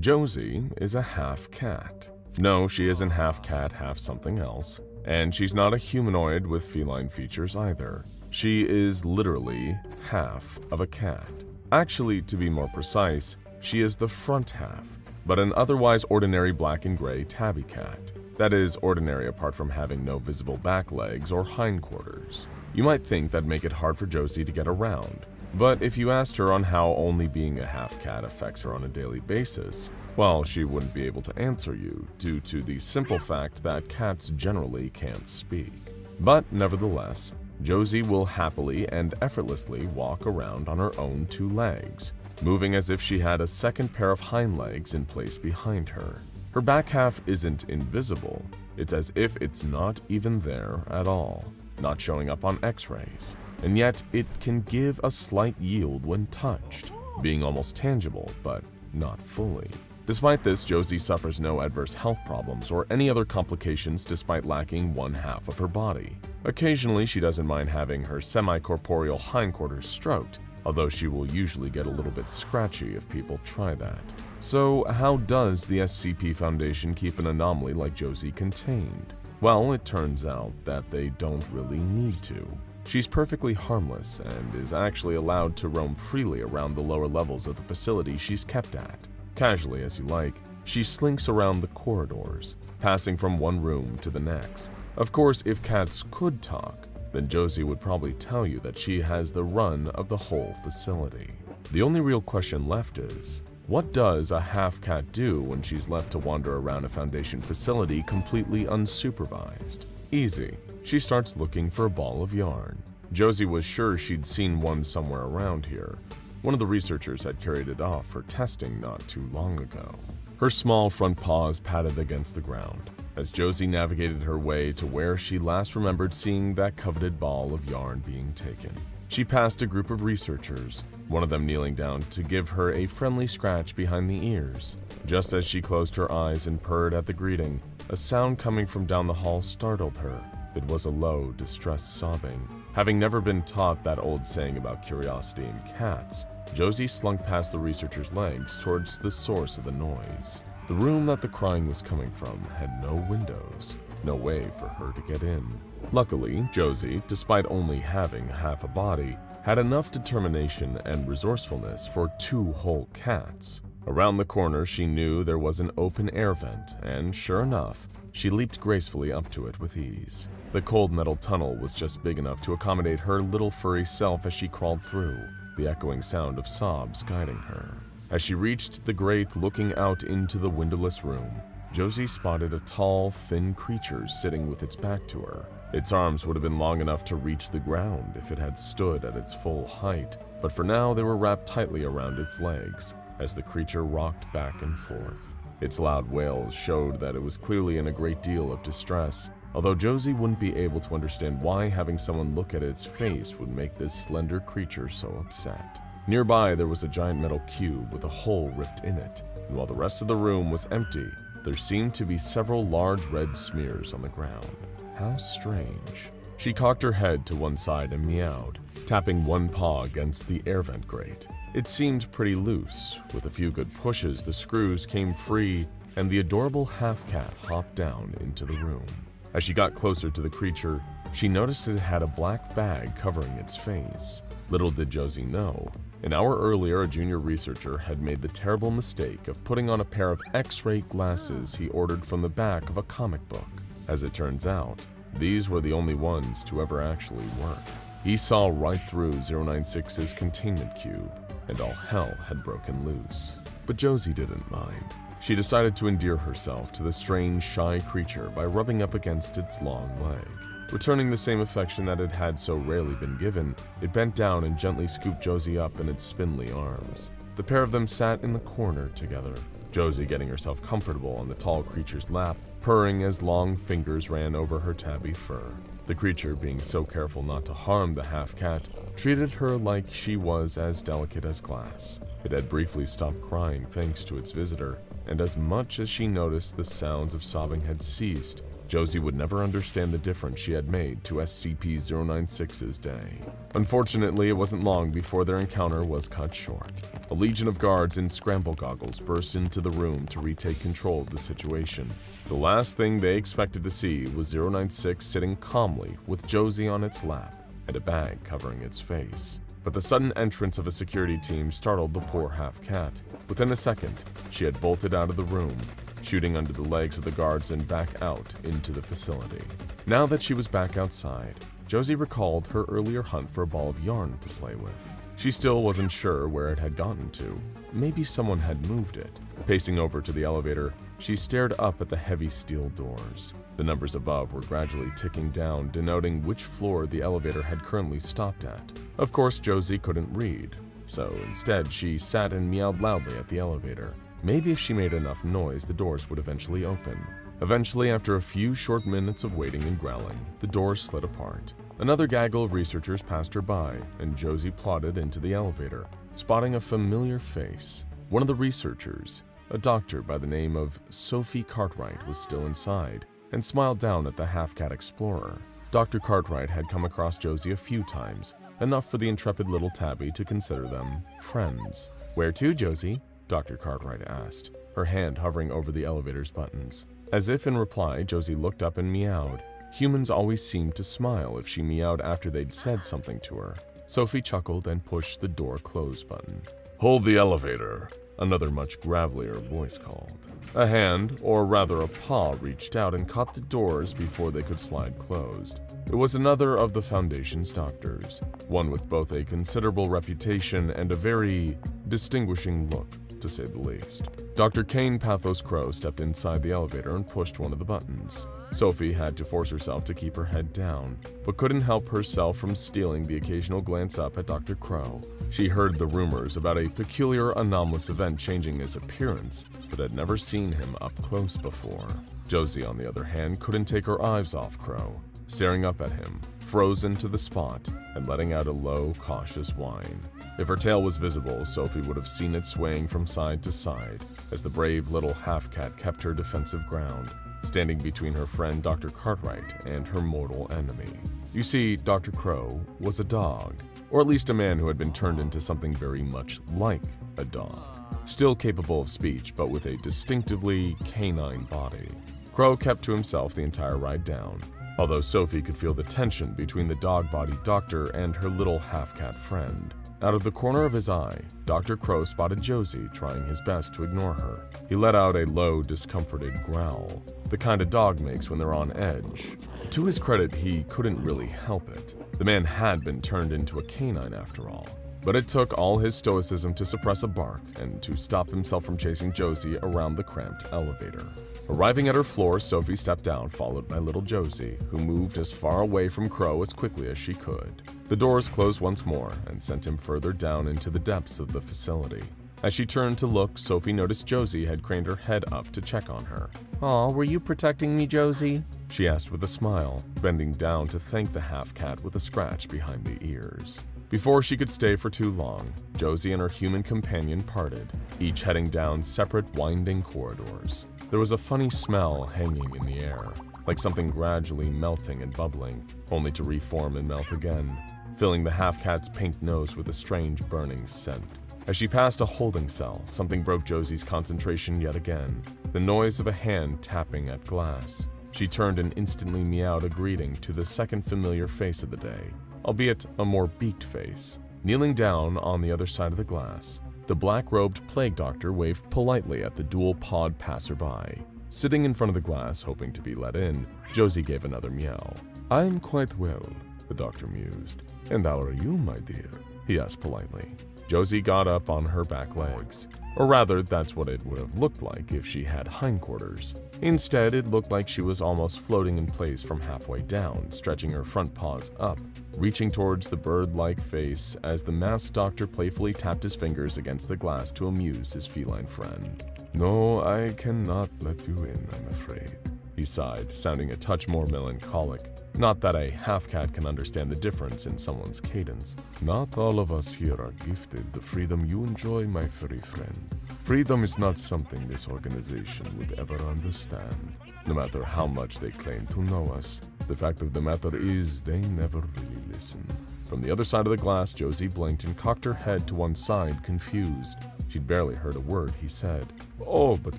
Josie is a half-cat. No, she isn't half-cat, half something else, and she's not a humanoid with feline features either. She is literally half of a cat. Actually, to be more precise, she is the front half, but an otherwise ordinary black and gray tabby cat. That is ordinary apart from having no visible back legs or hindquarters. You might think that'd make it hard for Josie to get around, but if you asked her on how only being a half-cat affects her on a daily basis, well, she wouldn't be able to answer you due to the simple fact that cats generally can't speak. But nevertheless, Josie will happily and effortlessly walk around on her own two legs, moving as if she had a second pair of hind legs in place behind her. Her back half isn't invisible, it's as if it's not even there at all, not showing up on x-rays, and yet it can give a slight yield when touched, being almost tangible, but not fully. Despite this, Josie suffers no adverse health problems or any other complications despite lacking one half of her body. Occasionally, she doesn't mind having her semi-corporeal hindquarters stroked, although she will usually get a little bit scratchy if people try that. So how does the SCP Foundation keep an anomaly like Josie contained? Well, it turns out that they don't really need to. She's perfectly harmless and is actually allowed to roam freely around the lower levels of the facility she's kept at. Casually as you like, she slinks around the corridors, passing from one room to the next. Of course, if cats could talk, then Josie would probably tell you that she has the run of the whole facility. The only real question left is, what does a half-cat do when she's left to wander around a Foundation facility completely unsupervised? Easy. She starts looking for a ball of yarn. Josie was sure she'd seen one somewhere around here. One of the researchers had carried it off for testing not too long ago. Her small front paws patted against the ground as Josie navigated her way to where she last remembered seeing that coveted ball of yarn being taken. She passed a group of researchers, one of them kneeling down to give her a friendly scratch behind the ears. Just as she closed her eyes and purred at the greeting, a sound coming from down the hall startled her. It was a low, distressed sobbing. Having never been taught that old saying about curiosity in cats, Josie slunk past the researcher's legs towards the source of the noise. The room that the crying was coming from had no windows, no way for her to get in. Luckily, Josie, despite only having half a body, had enough determination and resourcefulness for 2 whole cats. Around the corner, she knew there was an open air vent, and sure enough, she leaped gracefully up to it with ease. The cold metal tunnel was just big enough to accommodate her little furry self as she crawled through, the echoing sound of sobs guiding her. As she reached the grate looking out into the windowless room, Josie spotted a tall, thin creature sitting with its back to her. Its arms would have been long enough to reach the ground if it had stood at its full height, but for now they were wrapped tightly around its legs as the creature rocked back and forth. Its loud wails showed that it was clearly in a great deal of distress, although Josie wouldn't be able to understand why having someone look at its face would make this slender creature so upset. Nearby, there was a giant metal cube with a hole ripped in it, and while the rest of the room was empty, there seemed to be several large red smears on the ground. How strange. She cocked her head to one side and meowed, tapping one paw against the air vent grate. It seemed pretty loose. With a few good pushes, the screws came free, and the adorable half-cat hopped down into the room. As she got closer to the creature, she noticed it had a black bag covering its face. Little did Josie know, an hour earlier, a junior researcher had made the terrible mistake of putting on a pair of X-ray glasses he ordered from the back of a comic book. As it turns out, these were the only ones to ever actually work. He saw right through 096's containment cube, and all hell had broken loose. But Josie didn't mind. She decided to endear herself to the strange, shy creature by rubbing up against its long leg. Returning the same affection that it had so rarely been given, it bent down and gently scooped Josie up in its spindly arms. The pair of them sat in the corner together, Josie getting herself comfortable on the tall creature's lap, purring as long fingers ran over her tabby fur. The creature, being so careful not to harm the half-cat, treated her like she was as delicate as glass. It had briefly stopped crying thanks to its visitor, and as much as she noticed the sounds of sobbing had ceased, Josie would never understand the difference she had made to SCP-096's day. Unfortunately, it wasn't long before their encounter was cut short. A legion of guards in scramble goggles burst into the room to retake control of the situation. The last thing they expected to see was 096 sitting calmly with Josie on its lap and a bag covering its face. But the sudden entrance of a security team startled the poor half-cat. Within a second, she had bolted out of the room, shooting under the legs of the guards and back out into the facility. Now that she was back outside, Josie recalled her earlier hunt for a ball of yarn to play with. She still wasn't sure where it had gotten to. Maybe someone had moved it. Pacing over to the elevator, she stared up at the heavy steel doors. The numbers above were gradually ticking down, denoting which floor the elevator had currently stopped at. Of course, Josie couldn't read, so instead she sat and meowed loudly at the elevator. Maybe if she made enough noise, the doors would eventually open. Eventually, after a few short minutes of waiting and growling, the doors slid apart. Another gaggle of researchers passed her by, and Josie plodded into the elevator, spotting a familiar face. One of the researchers, a doctor by the name of Sophie Cartwright, was still inside and smiled down at the half-cat explorer. Dr. Cartwright had come across Josie a few times, enough for the intrepid little tabby to consider them friends. "Where to, Josie?" Dr. Cartwright asked, her hand hovering over the elevator's buttons. As if in reply, Josie looked up and meowed. Humans always seemed to smile if she meowed after they'd said something to her. Sophie chuckled and pushed the door close button. "Hold the elevator," another much gravelier voice called. A hand, or rather a paw, reached out and caught the doors before they could slide closed. It was another of the Foundation's doctors, one with both a considerable reputation and a very distinguishing look, to say the least. Dr. Kane Pathos Crow stepped inside the elevator and pushed one of the buttons. Sophie had to force herself to keep her head down, but couldn't help herself from stealing the occasional glance up at Dr. Crow. She heard the rumors about a peculiar anomalous event changing his appearance, but had never seen him up close before. Josie, on the other hand, couldn't take her eyes off Crow, staring up at him, frozen to the spot, and letting out a low, cautious whine. If her tail was visible, Sophie would have seen it swaying from side to side as the brave little half-cat kept her defensive ground, standing between her friend Dr. Cartwright and her mortal enemy. You see, Dr. Crow was a dog, or at least a man who had been turned into something very much like a dog. Still capable of speech, but with a distinctively canine body. Crow kept to himself the entire ride down, although Sophie could feel the tension between the dog-bodied doctor and her little half-cat friend. Out of the corner of his eye, Dr. Crow spotted Josie trying his best to ignore her. He let out a low, discomforted growl, the kind a dog makes when they're on edge. To his credit, he couldn't really help it. The man had been turned into a canine after all. But it took all his stoicism to suppress a bark and to stop himself from chasing Josie around the cramped elevator. Arriving at her floor, Sophie stepped down, followed by little Josie, who moved as far away from Crow as quickly as she could. The doors closed once more and sent him further down into the depths of the facility. As she turned to look, Sophie noticed Josie had craned her head up to check on her. "Aw, were you protecting me, Josie?" she asked with a smile, bending down to thank the half-cat with a scratch behind the ears. Before she could stay for too long, Josie and her human companion parted, each heading down separate winding corridors. There was a funny smell hanging in the air, like something gradually melting and bubbling, only to reform and melt again, filling the half-cat's pink nose with a strange burning scent. As she passed a holding cell, something broke Josie's concentration yet again, the noise of a hand tapping at glass. She turned and instantly meowed a greeting to the second familiar face of the day, albeit a more beaked face. Kneeling down on the other side of the glass, the black-robed plague doctor waved politely at the dual-pawed passerby. Sitting in front of the glass, hoping to be let in, Josie gave another meow. "I'm quite well," the doctor mused. "And how are you, my dear?" he asked politely. Josie got up on her back legs. Or rather, that's what it would have looked like if she had hindquarters. Instead, it looked like she was almost floating in place from halfway down, stretching her front paws up, reaching towards the bird-like face as the masked doctor playfully tapped his fingers against the glass to amuse his feline friend. "No, I cannot let you in, I'm afraid," he sighed, sounding a touch more melancholic. Not that a half-cat can understand the difference in someone's cadence. Not all of us here are gifted the freedom you enjoy, my furry friend. Freedom is not something this organization would ever understand. No matter how much they claim to know us, the fact of the matter is they never really listen. From the other side of the glass, Josie blinked and cocked her head to one side, confused. She'd barely heard a word he said. "Oh, but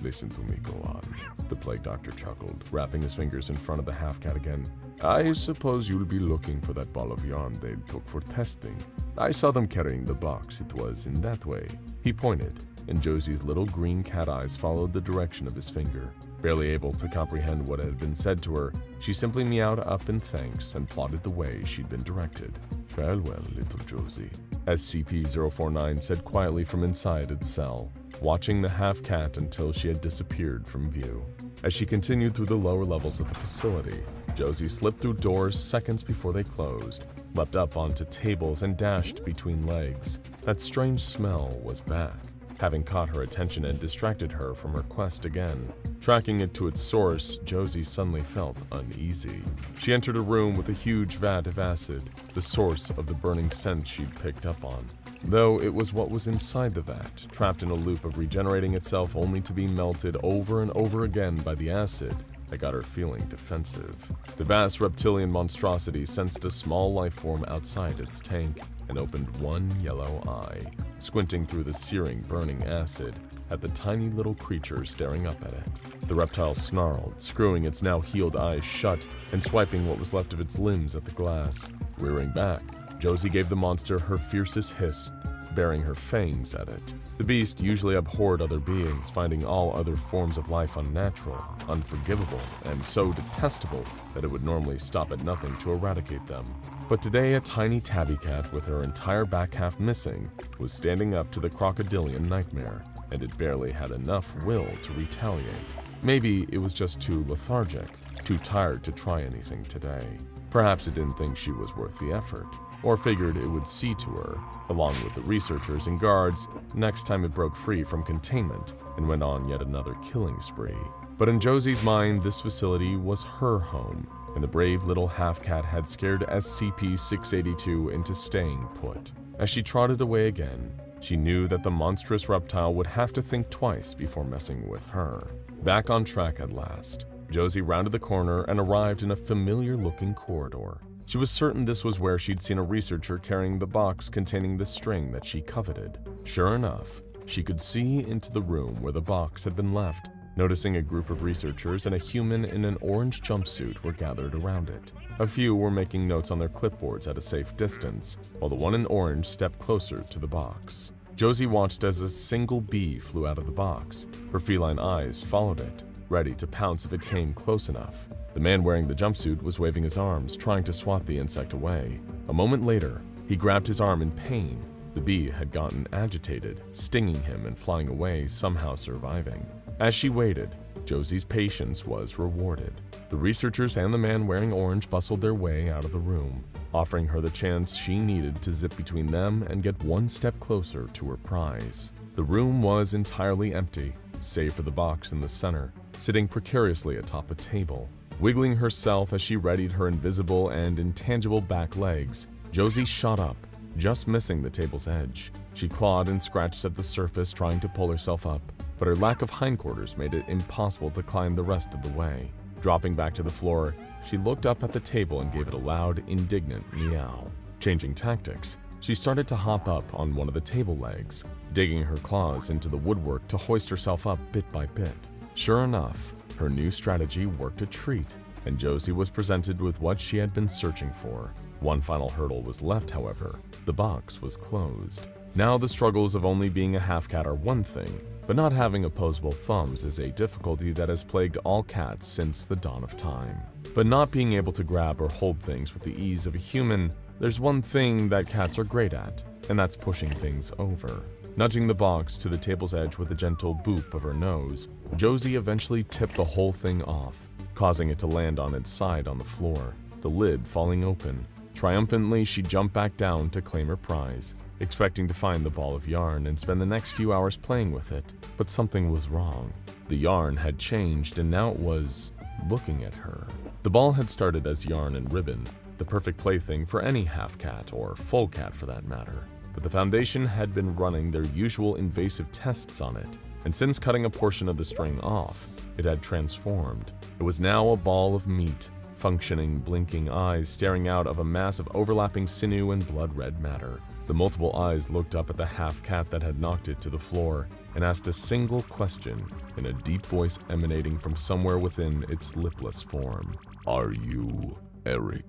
listen to me go on," the plague doctor chuckled, wrapping his fingers in front of the half-cat again. "I suppose you'll be looking for that ball of yarn they took for testing. I saw them carrying the box. It was in that way." He pointed, and Josie's little green cat eyes followed the direction of his finger. Barely able to comprehend what had been said to her, she simply meowed up in thanks and plodded the way she'd been directed. "Farewell, little Josie," SCP-049 said quietly from inside its cell, watching the half-cat until she had disappeared from view. As she continued through the lower levels of the facility, Josie slipped through doors seconds before they closed, leapt up onto tables, and dashed between legs. That strange smell was back, having caught her attention and distracted her from her quest again. Tracking it to its source, Josie suddenly felt uneasy. She entered a room with a huge vat of acid, the source of the burning scent she'd picked up on. Though it was what was inside the vat, trapped in a loop of regenerating itself only to be melted over and over again by the acid, that got her feeling defensive. The vast reptilian monstrosity sensed a small life form outside its tank and opened one yellow eye, squinting through the searing, burning acid at the tiny little creature staring up at it. The reptile snarled, screwing its now healed eyes shut and swiping what was left of its limbs at the glass. Rearing back, Josie gave the monster her fiercest hiss, baring her fangs at it. The beast usually abhorred other beings, finding all other forms of life unnatural, unforgivable, and so detestable that it would normally stop at nothing to eradicate them. But today, a tiny tabby cat with her entire back half missing was standing up to the crocodilian nightmare, and it barely had enough will to retaliate. Maybe it was just too lethargic, too tired to try anything today. Perhaps it didn't think she was worth the effort, or figured it would see to her, along with the researchers and guards, next time it broke free from containment and went on yet another killing spree. But in Josie's mind, this facility was her home, and the brave little half-cat had scared SCP-682 into staying put. As she trotted away again, she knew that the monstrous reptile would have to think twice before messing with her. Back on track at last, Josie rounded the corner and arrived in a familiar-looking corridor. She was certain this was where she'd seen a researcher carrying the box containing the string that she coveted. Sure enough, she could see into the room where the box had been left, noticing a group of researchers and a human in an orange jumpsuit were gathered around it. A few were making notes on their clipboards at a safe distance, while the one in orange stepped closer to the box. Josie watched as a single bee flew out of the box. Her feline eyes followed it, ready to pounce if it came close enough. The man wearing the jumpsuit was waving his arms, trying to swat the insect away. A moment later, he grabbed his arm in pain. The bee had gotten agitated, stinging him and flying away, somehow surviving. As she waited, Josie's patience was rewarded. The researchers and the man wearing orange bustled their way out of the room, offering her the chance she needed to zip between them and get one step closer to her prize. The room was entirely empty, save for the box in the center, sitting precariously atop a table. Wiggling herself as she readied her invisible and intangible back legs, Josie shot up, just missing the table's edge. She clawed and scratched at the surface, trying to pull herself up, but her lack of hindquarters made it impossible to climb the rest of the way. Dropping back to the floor, she looked up at the table and gave it a loud, indignant meow. Changing tactics, she started to hop up on one of the table legs, digging her claws into the woodwork to hoist herself up bit by bit. Sure enough, her new strategy worked a treat, and Josie was presented with what she had been searching for. One final hurdle was left, however. The box was closed. Now the struggles of only being a half-cat are one thing, but not having opposable thumbs is a difficulty that has plagued all cats since the dawn of time. But not being able to grab or hold things with the ease of a human, there's one thing that cats are great at, and that's pushing things over. Nudging the box to the table's edge with a gentle boop of her nose, Josie eventually tipped the whole thing off, causing it to land on its side on the floor, the lid falling open. Triumphantly, she jumped back down to claim her prize, expecting to find the ball of yarn and spend the next few hours playing with it. But something was wrong. The yarn had changed, and now it was looking at her. The ball had started as yarn and ribbon, the perfect plaything for any half-cat or full cat for that matter. But the Foundation had been running their usual invasive tests on it, and since cutting a portion of the string off, it had transformed. It was now a ball of meat, functioning, blinking eyes staring out of a mass of overlapping sinew and blood-red matter. The multiple eyes looked up at the half-cat that had knocked it to the floor and asked a single question in a deep voice emanating from somewhere within its lipless form. "Are you Eric?"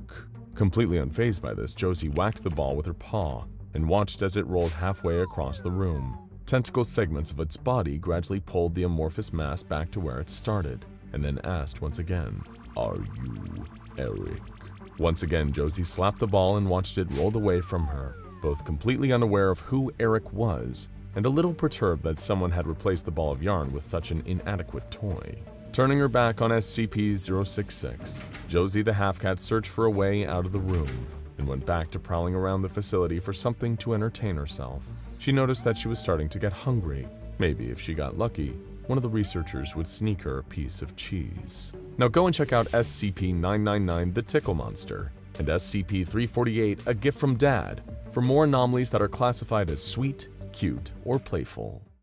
Completely unfazed by this, Josie whacked the ball with her paw and watched as it rolled halfway across the room. Tentacle segments of its body gradually pulled the amorphous mass back to where it started, and then asked once again, "Are you Eric?" Once again, Josie slapped the ball and watched it roll away from her, both completely unaware of who Eric was and a little perturbed that someone had replaced the ball of yarn with such an inadequate toy. Turning her back on SCP-066, Josie the Half-Cat searched for a way out of the room and went back to prowling around the facility for something to entertain herself. She noticed that she was starting to get hungry. Maybe if she got lucky, one of the researchers would sneak her a piece of cheese. Now go and check out SCP-999, the Tickle Monster, and SCP-348, a gift from Dad, for more anomalies that are classified as sweet, cute, or playful.